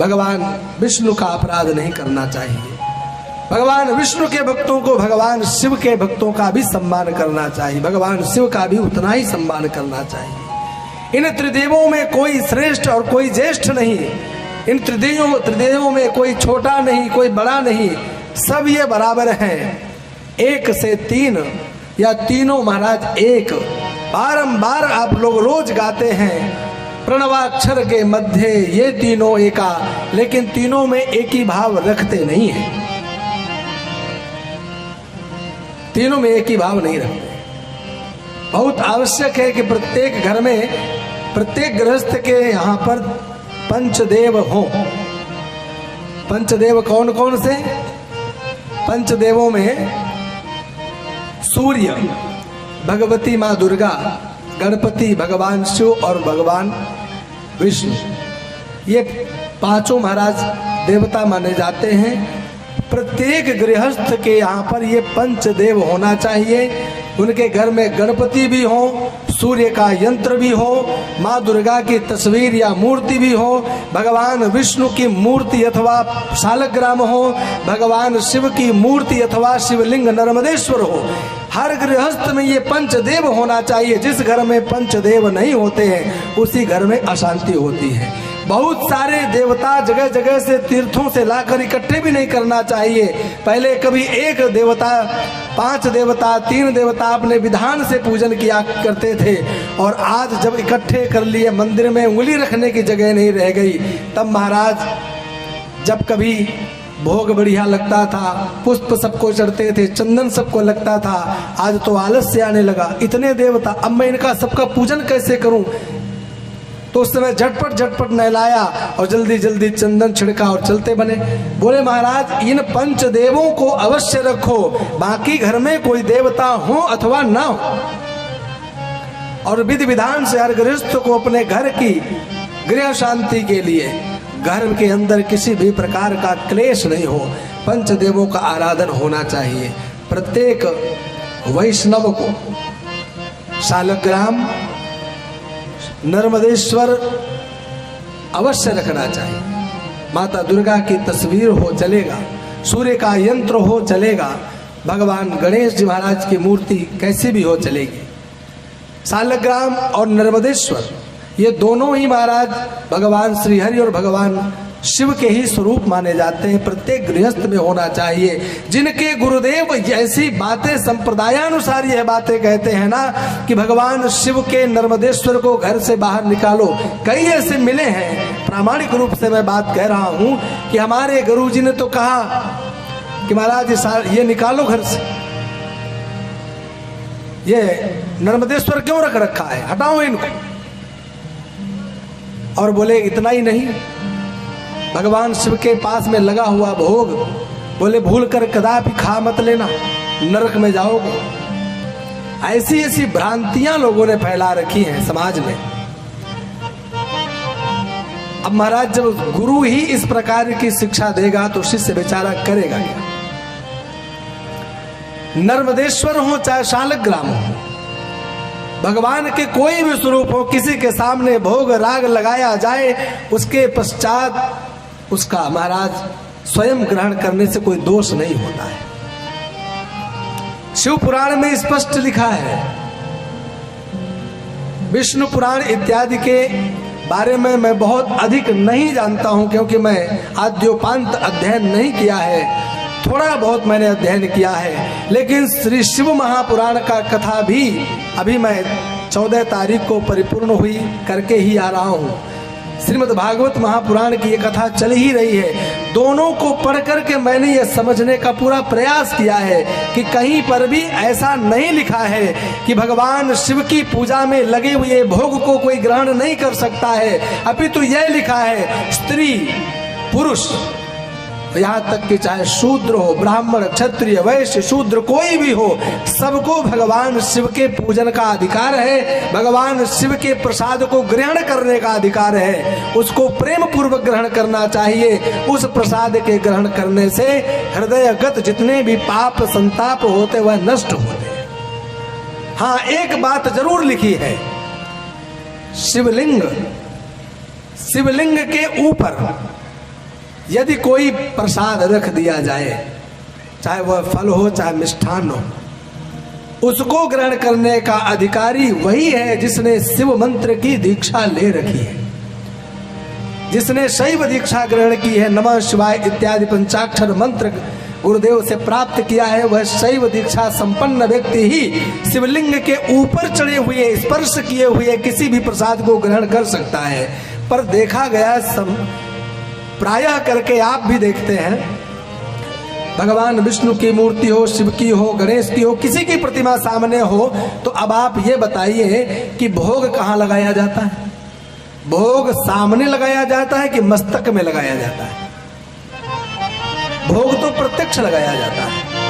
भगवान विष्णु का अपराध नहीं करना चाहिए। भगवान विष्णु के भक्तों को भगवान शिव के भक्तों का भी सम्मान करना चाहिए, भगवान शिव का भी उतना ही सम्मान करना चाहिए। इन त्रिदेवों में कोई श्रेष्ठ और कोई ज्येष्ठ नहीं, इन त्रिदेवों में कोई छोटा नहीं, कोई बड़ा नहीं, सब ये बराबर हैं। एक से तीन या तीनों महाराज एक, बारंबार आप लोग रोज गाते हैं प्रणवाक्षर के मध्य ये तीनों एका, लेकिन तीनों में एक ही भाव रखते नहीं है, तीनों में एक ही भाव नहीं रखते। बहुत आवश्यक है कि प्रत्येक घर में, प्रत्येक गृहस्थ के यहाँ पर पंचदेव हो। पंचदेव कौन कौन से? पंचदेवों में सूर्य, भगवती माँ दुर्गा, गणपति, भगवान शिव और भगवान विष्णु, ये पांचों महाराज देवता माने जाते हैं। प्रत्येक गृहस्थ के यहाँ पर ये पंचदेव होना चाहिए। उनके घर में गणपति भी हो, सूर्य का यंत्र भी हो, माँ दुर्गा की तस्वीर या मूर्ति भी हो, भगवान विष्णु की मूर्ति अथवा शालग्राम हो, भगवान शिव की मूर्ति अथवा शिवलिंग नर्मदेश्वर हो। हर गृहस्थ में ये पंचदेव होना चाहिए। जिस घर में पंचदेव नहीं होते हैं उसी घर में अशांति होती है। बहुत सारे देवता जगह जगह से तीर्थों से लाकर इकट्ठे भी नहीं करना चाहिए। पहले कभी एक देवता, 5 देवता, 3 देवता अपने विधान से पूजन किया करते थे, और आज जब इकट्ठे कर लिए, मंदिर में उंगली रखने की जगह नहीं रह गई, तब महाराज जब कभी भोग बढ़िया लगता था, पुष्प सबको चढ़ते थे, चंदन सबको लगता था, आज तो आलस्य आने लगा। इतने देवता, अब मैं इनका सबका पूजन कैसे करूं? तो उस समय झटपट नहलाया और जल्दी जल्दी चंदन छिड़का और चलते बने। बोले महाराज इन पंचदेवों को अवश्य रखो, बाकी घर में कोई देवता हो अथवा ना हो, और विधि विधान से हर गृहस्थ को अपने घर की गृह शांति के लिए घर के अंदर किसी भी प्रकार का क्लेश नहीं हो, पंचदेवों का आराधन होना चाहिए। प्रत्येक वैष्णव को शालग्राम, नर्मदेश्वर अवश्य रखना चाहिए। माता दुर्गा की तस्वीर हो चलेगा, सूर्य का यंत्र हो चलेगा, भगवान गणेश जी महाराज की मूर्ति कैसी भी हो चलेगी। शालग्राम और नर्मदेश्वर ये दोनों ही महाराज भगवान श्री हरि और भगवान शिव के ही स्वरूप माने जाते हैं। प्रत्येक गृहस्थ में होना चाहिए। जिनके गुरुदेव ऐसी बातें संप्रदायानुसार यह बातें कहते हैं ना कि भगवान शिव के नर्मदेश्वर को घर से बाहर निकालो, कई ऐसे मिले हैं। प्रामाणिक रूप से मैं बात कह रहा हूं कि हमारे गुरुजी ने तो कहा कि महाराज ये निकालो घर से, ये नर्मदेश्वर क्यों रख रखा है, हटाओ इनको। और बोले इतना ही नहीं, भगवान शिव के पास में लगा हुआ भोग बोले भूल कर कदापि खा मत लेना, नरक में जाओगे। ऐसी ऐसी भ्रांतियां लोगों ने फैला रखी हैं समाज में। अब महाराज जब गुरु ही इस प्रकार की शिक्षा देगा तो शिष्य बेचारा करेगा क्या? नर्मदेश्वर हो चाहे शालग्राम हो, भगवान के कोई भी स्वरूप हो, किसी के सामने भोग राग लगाया जाए, उसके पश्चात उसका महाराज स्वयं ग्रहण करने से कोई दोष नहीं होता है। शिव पुराण में स्पष्ट लिखा है। विष्णु पुराण इत्यादि के बारे में मैं बहुत अधिक नहीं जानता हूं, क्योंकि मैं आद्योपांत अध्ययन नहीं किया है, थोड़ा बहुत मैंने अध्ययन किया है। लेकिन श्री शिव महापुराण का कथा भी अभी मैं 14 तारीख को परिपूर्ण हुई करके ही आ रहा हूँ। श्रीमद् भागवत महापुराण की ये कथा चल ही रही है। दोनों को पढ़ करके मैंने ये समझने का पूरा प्रयास किया है कि कहीं पर भी ऐसा नहीं लिखा है कि भगवान शिव की पूजा में लगे हुए भोग को कोई ग्रहण नहीं कर सकता है। अपितु यह लिखा है स्त्री पुरुष, यहाँ तक कि चाहे शूद्र हो, ब्राह्मण, क्षत्रिय, वैश्य, शूद्र कोई भी हो, सबको भगवान शिव के पूजन का अधिकार है, भगवान शिव के प्रसाद को ग्रहण करने का अधिकार है। उसको प्रेम पूर्वक ग्रहण करना चाहिए। उस प्रसाद के ग्रहण करने से हृदयगत जितने भी पाप संताप होते वह नष्ट होते हैं। हाँ, एक बात जरूर लिखी है, शिवलिंग के ऊपर यदि कोई प्रसाद रख दिया जाए, चाहे वह फल हो चाहे मिष्ठान हो, उसको ग्रहण करने का अधिकारी वही है जिसने शिव मंत्र की दीक्षा ले रखी है, जिसने शैव दीक्षा ग्रहण की है, नमः शिवाय इत्यादि पंचाक्षर मंत्र गुरुदेव से प्राप्त किया है। वह शैव दीक्षा संपन्न व्यक्ति ही शिवलिंग के ऊपर चढ़े हुए, स्पर्श किए हुए किसी भी प्रसाद को ग्रहण कर सकता है। पर देखा गया प्रायः करके आप भी देखते हैं, भगवान विष्णु की मूर्ति हो, शिव की हो, गणेश की हो, किसी की प्रतिमा सामने हो, तो अब आप ये बताइए कि भोग कहाँ लगाया जाता है? भोग सामने लगाया जाता है कि मस्तक में लगाया जाता है? भोग तो प्रत्यक्ष लगाया जाता है।